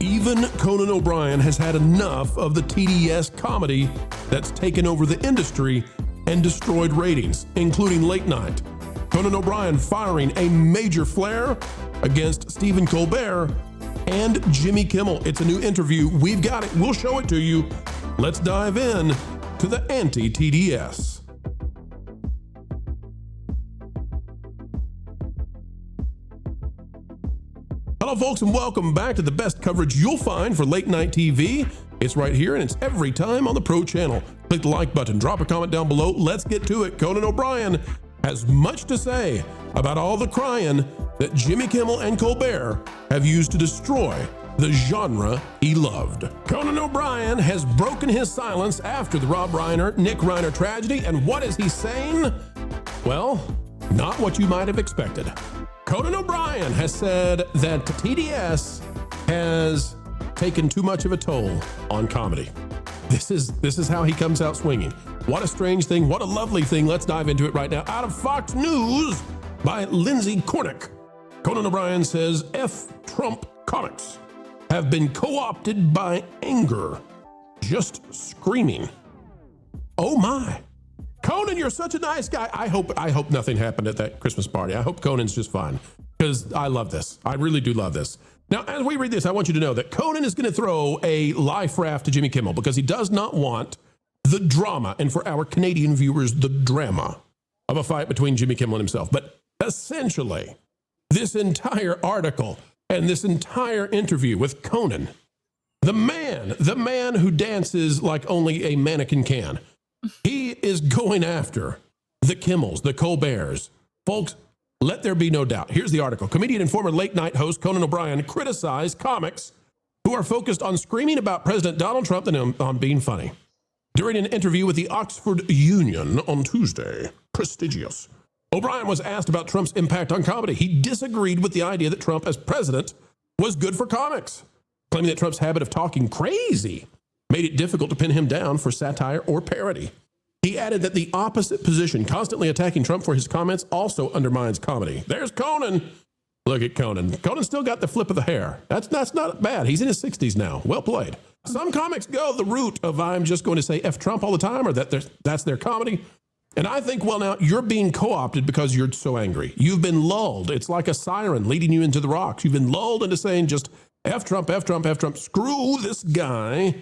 Even Conan O'Brien has had enough of the TDS comedy that's taken over the industry and destroyed ratings, including late night. Conan O'Brien firing a major flare against Stephen Colbert and Jimmy Kimmel. It's a new interview. We've got it. We'll show it to you. Let's dive in to the anti-TDS. Hello, folks, and welcome back to the best coverage you'll find for late night TV. It's right here, and it's every time on the Pro Channel. Click the like button, drop a comment down below. Let's get to it. Conan O'Brien has much to say about all the crying that Jimmy Kimmel and Colbert have used to destroy the genre he loved. Conan O'Brien has broken his silence after the Rob Reiner, Nick Reiner tragedy, and what is he saying? Well, not what you might have expected. Conan O'Brien has said that TDS has taken too much of a toll on comedy. This is how he comes out swinging. What a strange thing. What a lovely thing. Let's dive into it right now. Out of Fox News by Lindsay Cornick. Conan O'Brien says, F Trump comics have been co-opted by anger. Just screaming. Oh my. Conan, you're such a nice guy. I hope nothing happened at that Christmas party. I hope Conan's just fine, because I love this. I really do love this. Now, as we read this, I want you to know that Conan is going to throw a life raft to Jimmy Kimmel because he does not want the drama, and for our Canadian viewers, the drama of a fight between Jimmy Kimmel and himself. But essentially, this entire article and this entire interview with Conan, the man who dances like only a mannequin can, he is going after the Kimmels, the Colberts. Folks, let there be no doubt. Here's the article. Comedian and former late night host Conan O'Brien criticized comics who are focused on screaming about President Donald Trump than on being funny. During an interview with the Oxford Union on Tuesday, prestigious, O'Brien was asked about Trump's impact on comedy. He disagreed with the idea that Trump as president was good for comics, claiming that Trump's habit of talking crazy made it difficult to pin him down for satire or parody. He added that the opposite position, constantly attacking Trump for his comments, also undermines comedy. There's Conan. Look at Conan. Conan still got the flip of the hair. That's not bad. He's in his 60s now. Well played. Some comics go the route of I'm just going to say F Trump all the time, or that's their comedy. And I think, well, now you're being co-opted because you're so angry. You've been lulled. It's like a siren leading you into the rocks. You've been lulled into saying just F Trump, F Trump, F Trump. Screw this guy.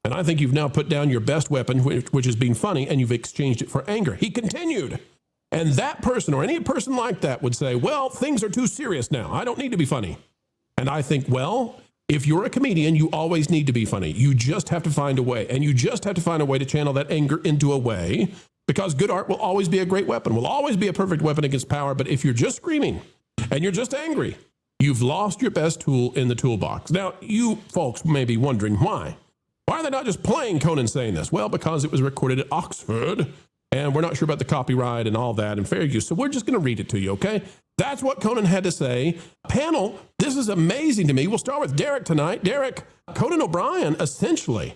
And I think you've now put down your best weapon, which is being funny, and you've exchanged it for anger. He continued. And that person, or any person like that, would say, well, things are too serious now. I don't need to be funny. And I think, well, if you're a comedian, you always need to be funny. You just have to find a way. And you just have to find a way to channel that anger into a way, because good art will always be a great weapon, will always be a perfect weapon against power. But if you're just screaming and you're just angry, you've lost your best tool in the toolbox. Now, you folks may be wondering why. Why are they not just playing Conan saying this? Well, because it was recorded at Oxford, and we're not sure about the copyright and all that and fair use, so we're just going to read it to you, okay? That's what Conan had to say. Panel, this is amazing to me. We'll start with Derek tonight. Derek, Conan O'Brien essentially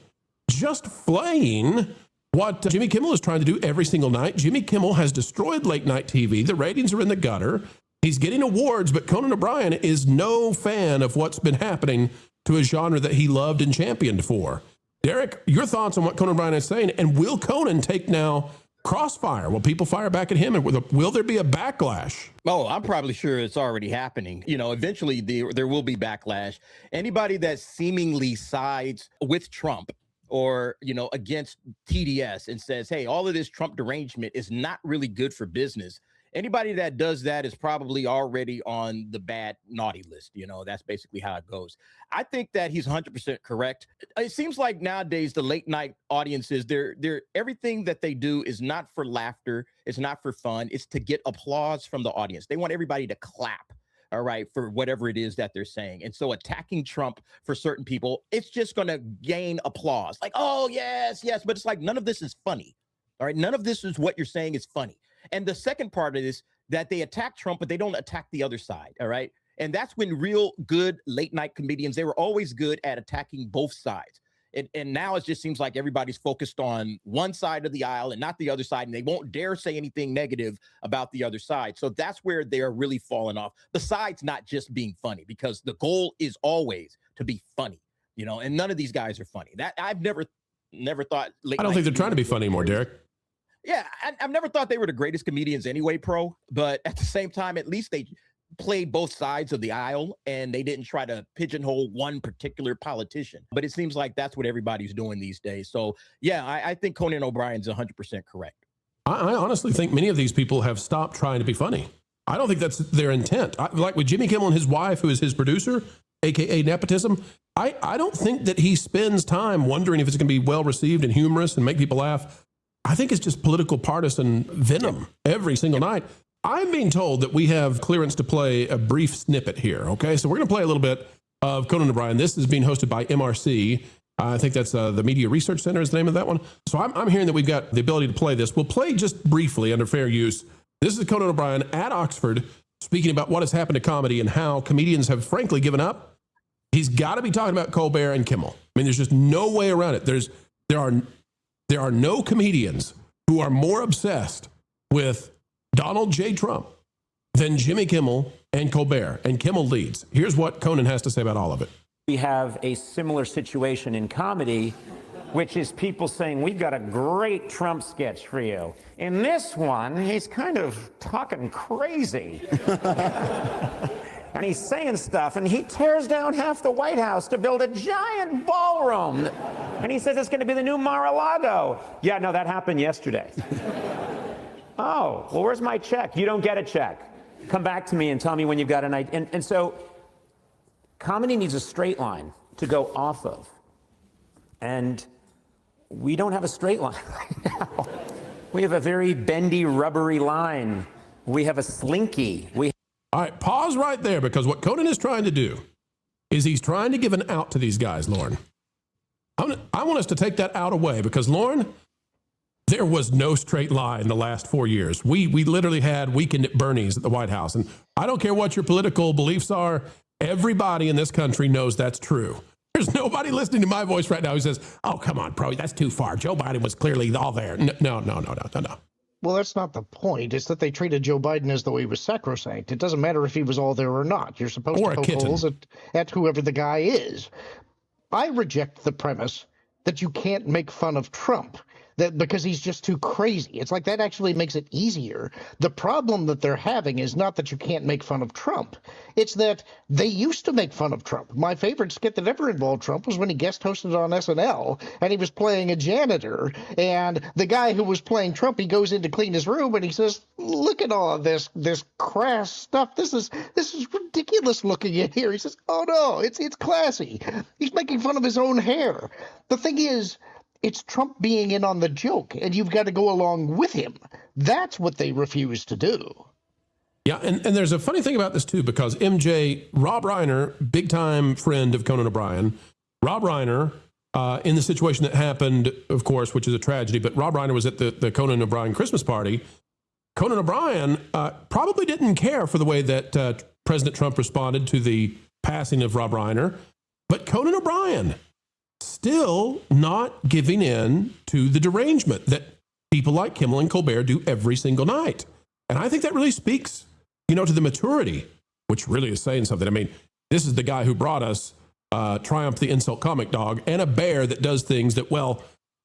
just flaying what Jimmy Kimmel is trying to do every single night. Jimmy Kimmel has destroyed late night TV. The ratings are in the gutter. He's getting awards, but Conan O'Brien is no fan of what's been happening to a genre that he loved and championed for. Derek, your thoughts on what Conan O'Brien is saying, and will Conan take now crossfire? Will people fire back at him, and will there be a backlash? Oh, I'm probably sure it's already happening. You know, eventually there will be backlash. Anybody that seemingly sides with Trump or, you know, against TDS and says, hey, all of this Trump derangement is not really good for business. Anybody that does that is probably already on the bad naughty list. You know, that's basically how it goes. I think that he's 100% correct. It seems like nowadays the late night audiences, they're everything that they do is not for laughter. It's not for fun. It's to get applause from the audience. They want everybody to clap. All right, for whatever it is that they're saying. And so attacking Trump for certain people, it's just going to gain applause. Like, oh, yes, yes. But it's like, none of this is funny. All right. None of this is what you're saying is funny. And the second part of this, that they attack Trump, but they don't attack the other side. All right. And that's when real good late night comedians, they were always good at attacking both sides. And now it just seems like everybody's focused on one side of the aisle and not the other side. And they won't dare say anything negative about the other side. So that's where they're really falling off, besides not just being funny, because the goal is always to be funny. and none of these guys are funny. That I've never thought. I don't think they're trying to be funny anymore, Derek. Yeah, I've never thought they were the greatest comedians anyway, Pro. But at the same time, at least they played both sides of the aisle and they didn't try to pigeonhole one particular politician. But it seems like that's what everybody's doing these days. So yeah, I think Conan O'Brien's 100% correct. I honestly think many of these people have stopped trying to be funny. I don't think that's their intent. Like with Jimmy Kimmel and his wife, who is his producer, aka nepotism, I don't think that he spends time wondering if it's going to be well received and humorous and make people laugh. I think it's just political partisan venom every single night. I'm being told that we have clearance to play a brief snippet here. Okay, so we're going to play a little bit of Conan O'Brien. This is being hosted by MRC. I think that's the Media Research Center is the name of that one. So I'm hearing that we've got the ability to play this. We'll play just briefly under fair use. This is Conan O'Brien at Oxford speaking about what has happened to comedy and how comedians have frankly given up. He's got to be talking about Colbert and Kimmel. I mean, there's just no way around it. There are no comedians who are more obsessed with Donald J. Trump than Jimmy Kimmel and Colbert, and Kimmel leads. Here's what Conan has to say about all of it. We have a similar situation in comedy, which is people saying, we've got a great Trump sketch for you. In this one, he's kind of talking crazy. And he's saying stuff, and he tears down half the White House to build a giant ballroom. And he says it's going to be the new Mar-a-Lago. Yeah, no, that happened yesterday. Oh, well, where's my check? You don't get a check. Come back to me and tell me when you've got an idea. And so comedy needs a straight line to go off of. And we don't have a straight line right now. We have a very bendy, rubbery line. We have a slinky. All right, pause right there, because what Conan is trying to do is he's trying to give an out to these guys, Lauren. I want us to take that out away, because, Lauren, there was no straight line the last 4 years. We literally had Weekend at Bernie's at the White House. And I don't care what your political beliefs are. Everybody in this country knows that's true. There's nobody listening to my voice right now who says, oh, come on, bro, that's too far. Joe Biden was clearly all there. No. Well, that's not the point. It's that they treated Joe Biden as though he was sacrosanct. It doesn't matter if he was all there or not. You're supposed to poke holes at whoever the guy is. I reject the premise that you can't make fun of Trump because he's just too crazy. It's like that actually makes it easier. The problem that they're having is not that you can't make fun of Trump. It's that they used to make fun of Trump. My favorite skit that ever involved Trump was when he guest hosted on SNL, and he was playing a janitor, and the guy who was playing Trump, he goes in to clean his room, and he says, look at all of this crass stuff. This is ridiculous looking in here. He says, oh no, it's classy. He's making fun of his own hair. The thing is, it's Trump being in on the joke, and you've got to go along with him. That's what they refuse to do. Yeah, and there's a funny thing about this, too, because Rob Reiner, big-time friend of Conan O'Brien, Rob Reiner, in the situation that happened, of course, which is a tragedy, but Rob Reiner was at the Conan O'Brien Christmas party. Conan O'Brien probably didn't care for the way that President Trump responded to the passing of Rob Reiner, but Conan O'Brien still not giving in to the derangement that people like Kimmel and Colbert do every single night. And I think that really speaks, to the maturity, which really is saying something. I mean, this is the guy who brought us Triumph the Insult Comic Dog and a bear that does things that, well,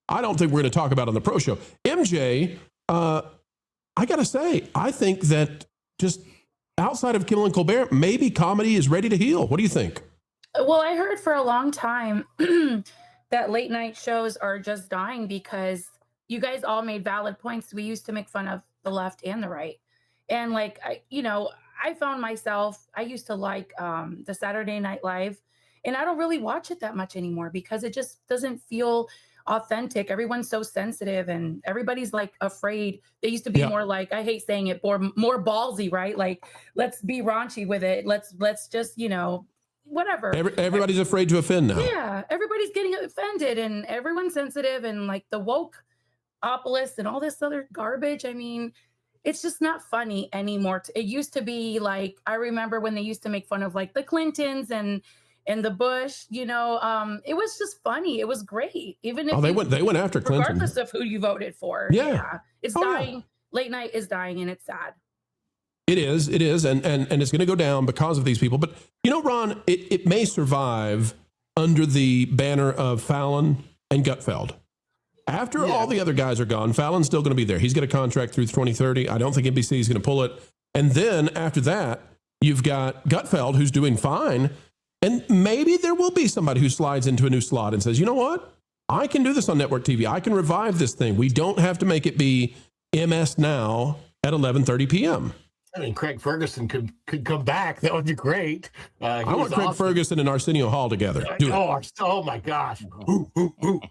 I don't think we're going to talk about on the Pro Show. MJ, I got to say, I think that just outside of Kimmel and Colbert, maybe comedy is ready to heal. What do you think? Well, I heard for a long time that late night shows are just dying because you guys all made valid points. We used to make fun of the left and the right. And I found myself, I used to like the Saturday Night Live, and I don't really watch it that much anymore because it just doesn't feel authentic. Everyone's so sensitive and everybody's like afraid. They used to be more like, I hate saying it, more ballsy, right? Like, let's be raunchy with it. Let's just, whatever. Everybody's afraid to offend now. Yeah, everybody's getting offended and everyone's sensitive and like the woke-opolis and all this other garbage. I mean, it's just not funny anymore. It used to be like, I remember when they used to make fun of like the Clintons and the Bush, it was just funny. It was great. Even if they went after Clinton. Regardless of who you voted for. Yeah. It's dying. Yeah. Late night is dying and it's sad. It is, and it's going to go down because of these people. But Ron, it may survive under the banner of Fallon and Gutfeld. After all the other guys are gone, Fallon's still going to be there. He's got a contract through 2030. I don't think NBC is going to pull it. And then after that, you've got Gutfeld, who's doing fine. And maybe there will be somebody who slides into a new slot and says, you know what? I can do this on network TV. I can revive this thing. We don't have to make it be MS Now at 11:30 p.m. I mean, Craig Ferguson could come back. That would be great. I want Craig Ferguson and Arsenio Hall together. Oh my gosh.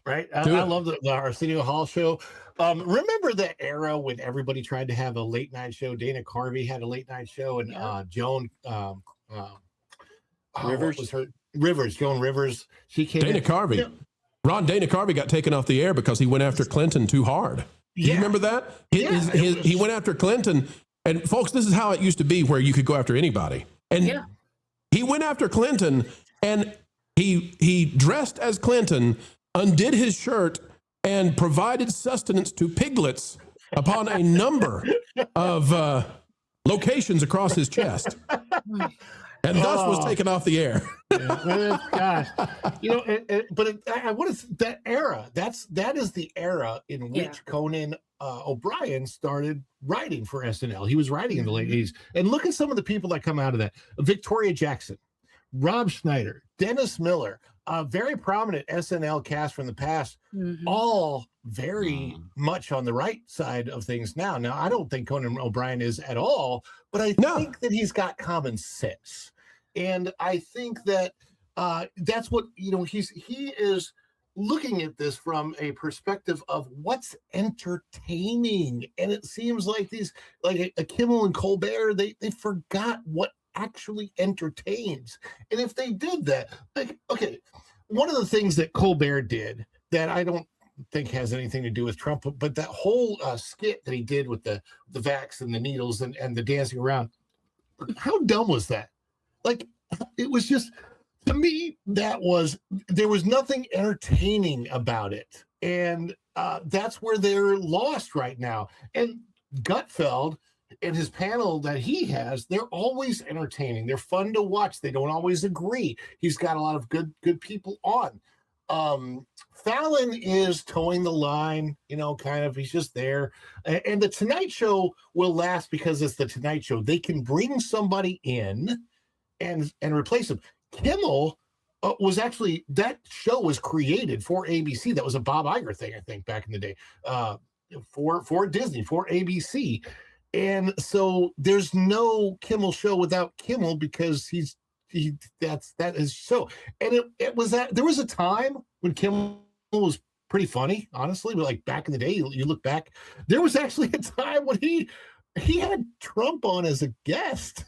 Right? I love the Arsenio Hall show. Remember that era when everybody tried to have a late night show? Dana Carvey had a late night show, and Joan Joan Rivers. She came Dana Carvey. Yeah. Dana Carvey got taken off the air because he went after Clinton too hard. Do you remember that? He went after Clinton. And folks, this is how it used to be, where you could go after anybody. And he went after Clinton, and he dressed as Clinton, undid his shirt, and provided sustenance to piglets upon a number of locations across his chest. And thus was taken off the air. Gosh, I want to that era. That is the era in which Conan O'Brien started writing for SNL. He was writing in the late 80s. And look at some of the people that come out of that: Victoria Jackson, Rob Schneider, Dennis Miller, a very prominent SNL cast from the past, all very much on the right side of things now. Now, I don't think Conan O'Brien is at all, but I think that he's got common sense. And I think that that's what, he is looking at this from a perspective of what's entertaining. And it seems like a Kimmel and Colbert, they forgot what actually entertains. And if they did that, one of the things that Colbert did that I don't think has anything to do with Trump, but that whole skit that he did with the vax and the needles and the dancing around, how dumb was that? It was just, to me, there was nothing entertaining about it. And that's where they're lost right now. And Gutfeld and his panel that he has, they're always entertaining. They're fun to watch. They don't always agree. He's got a lot of good people on. Fallon is towing the line, he's just there. And the Tonight Show will last because it's the Tonight Show. They can bring somebody in and replace him. Kimmel was actually, that show was created for ABC. That was a Bob Iger thing, I think, back in the day, for Disney, for ABC. And so there's no Kimmel show without Kimmel because that is so. And it was that there was a time when Kimmel was pretty funny, honestly, but back in the day, you look back, there was actually a time when he had Trump on as a guest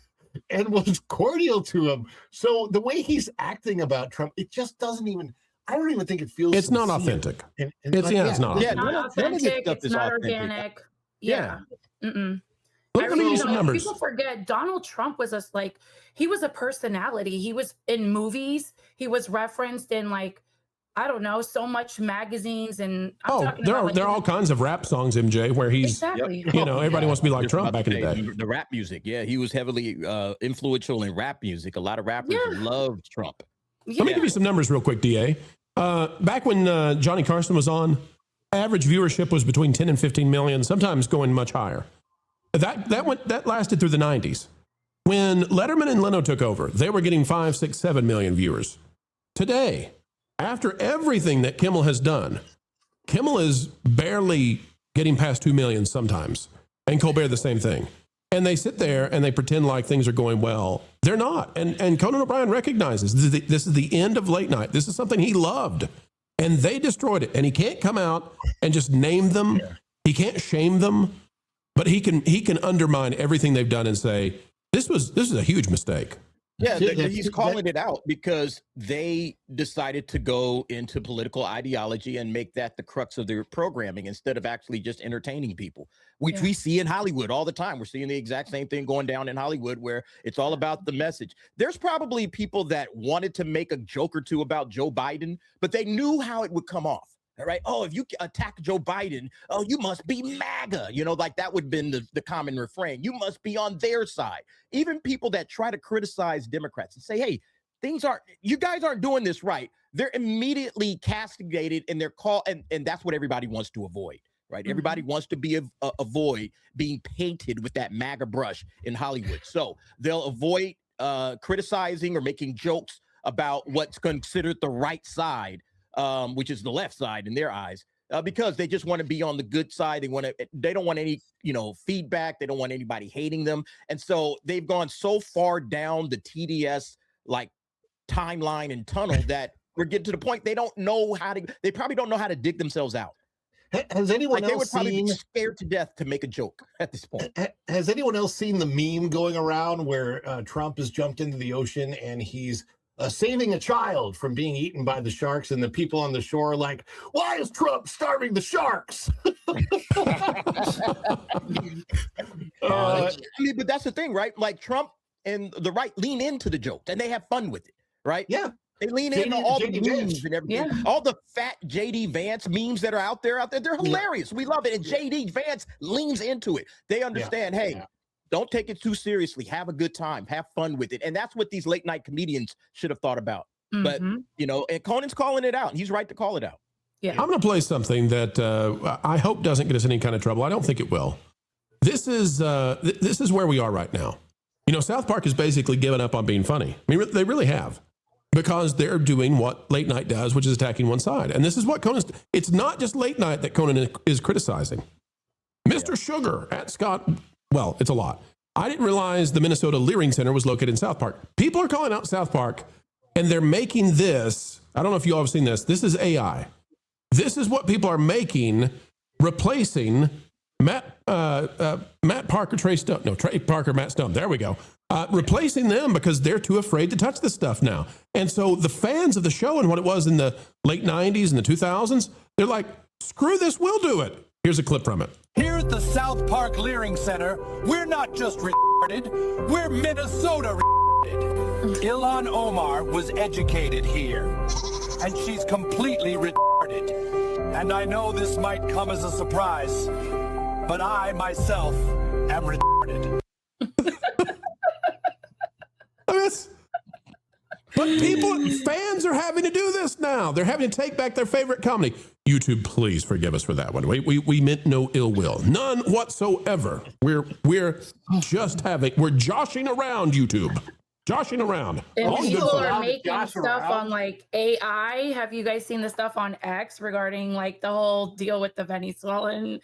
and was cordial to him. So the way he's acting about Trump, it just doesn't even, I don't even think it feels it's not authentic. It's not authentic. It's not organic. Yeah. Let me use some numbers. People forget Donald Trump was he was a personality. He was in movies. He was referenced in I don't know, so much magazines. And there are all kinds of rap songs, MJ, where he's everybody wants to be like Trump back in the day. The rap music, he was heavily influential in rap music. A lot of rappers loved Trump. Let me give you some numbers real quick, DA. Back when Johnny Carson was on, average viewership was between 10 and 15 million, sometimes going much higher. That lasted through the 90s. When Letterman and Leno took over, they were getting 5, 6, 7 million viewers. Today, after everything that Kimmel has done, Kimmel is barely getting past 2 million sometimes, and Colbert the same thing. And they sit there and they pretend like things are going well. They're not. And Conan O'Brien recognizes this is the end of late night. This is something he loved, and they destroyed it. And he can't come out and just name them. He can't shame them, but he can undermine everything they've done and say, this is a huge mistake. Yeah, he's calling it out because they decided to go into political ideology and make that the crux of their programming instead of actually just entertaining people, which we see in Hollywood all the time. We're seeing the exact same thing going down in Hollywood where it's all about the message. There's probably people that wanted to make a joke or two about Joe Biden, but they knew how it would come off. All right. Oh, if you attack Joe Biden, oh, you must be MAGA. That would have been the common refrain. You must be on their side. Even people that try to criticize Democrats and say, hey, you guys aren't doing this right. they're immediately castigated and they're called, and that's what everybody wants to avoid, right? Everybody wants to avoid being painted with that MAGA brush in Hollywood. So they'll avoid criticizing or making jokes about what's considered the right side, which is the left side in their eyes, because they just want to be on the good side. They don't want any, feedback. They don't want anybody hating them. And so they've gone so far down the TDS like timeline and tunnel that we're getting to the point they probably don't know how to dig themselves out. Has anyone else they would probably be scared to death to make a joke at this point. Has anyone else seen the meme going around where Trump has jumped into the ocean and he's saving a child from being eaten by the sharks, and the people on the shore are like, why is Trump starving the sharks? But that's the thing, right? Like Trump and the right lean into the joke and they have fun with it, right? Yeah. They lean in on all the memes and everything. Yeah. All the fat JD Vance memes that are out there, they're hilarious. We love it. And JD Vance leans into it. They understand, don't take it too seriously. Have a good time. Have fun with it. And that's what these late night comedians should have thought about. But, and Conan's calling it out. And he's right to call it out. Yeah. I'm going to play something that I hope doesn't get us any kind of trouble. I don't think it will. This is where we are right now. South Park has basically given up on being funny. I mean, they really have. Because they're doing what late night does, which is attacking one side. And this is what Conan's... It's not just late night that Conan is criticizing. Mr. Sugar at Scott... Well, it's a lot. I didn't realize the Minnesota Leering Center was located in South Park. People are calling out South Park, and they're making this... I don't know if you all have seen this. This is AI. This is what people are making, replacing Matt Parker, Trey Stone. No, Trey Parker, Matt Stone. There we go. Replacing them because they're too afraid to touch this stuff now. And so the fans of the show and what it was in the late 90s and the 2000s, they're like, screw this, we'll do it. Here's a clip from it. Here at the South Park Leering Center, we're not just retarded, we're Minnesota retarded. Ilhan Omar was educated here, and she's completely retarded. And I know this might come as a surprise, but I myself am retarded. But fans are having to do this now. They're having to take back their favorite comedy. YouTube, please forgive us for that one. We meant no ill will, none whatsoever. We're joshing around YouTube, joshing around. And people are making stuff on like AI. Have you guys seen the stuff on X regarding like the whole deal with the Venezuelan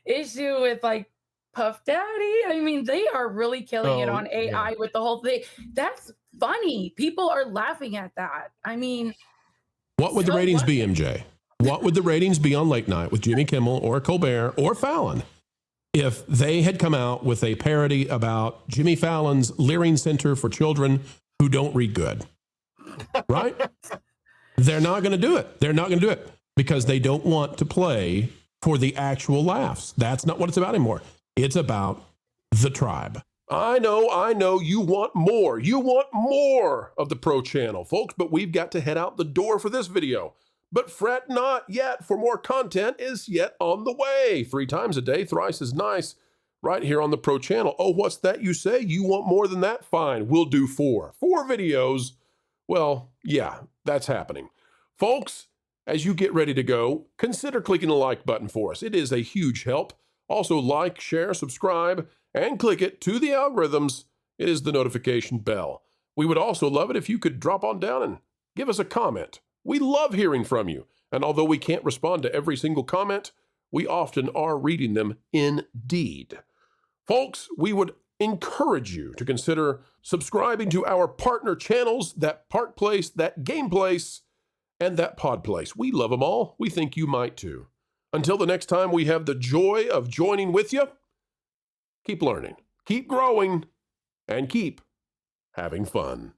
issue with like Puff Daddy? I mean, they are really killing it on AI with the whole thing. That's funny. People are laughing at that. I mean, what would the ratings be, MJ? What would the ratings be on late night with Jimmy Kimmel or Colbert or Fallon if they had come out with a parody about Jimmy Fallon's Leering Center for children who don't read good? Right? They're not going to do it. They're not going to do it because they don't want to play for the actual laughs. That's not what it's about anymore. It's about the tribe. I know you want more. You want more of the Pro Channel, folks, but we've got to head out the door for this video. But fret not yet, for more content is yet on the way. 3 times a day, thrice as nice, right here on the Pro Channel. Oh, what's that you say? You want more than that? Fine, we'll do 4. 4 videos. Well, yeah, that's happening. Folks, as you get ready to go, consider clicking the like button for us. It is a huge help. Also, like, share, subscribe, and click it to the algorithms. It is the notification bell. We would also love it if you could drop on down and give us a comment. We love hearing from you. And although we can't respond to every single comment, we often are reading them indeed. Folks, we would encourage you to consider subscribing to our partner channels, that Park Place, that Game Place, and that Pod Place. We love them all. We think you might too. Until the next time we have the joy of joining with you, keep learning, keep growing, and keep having fun.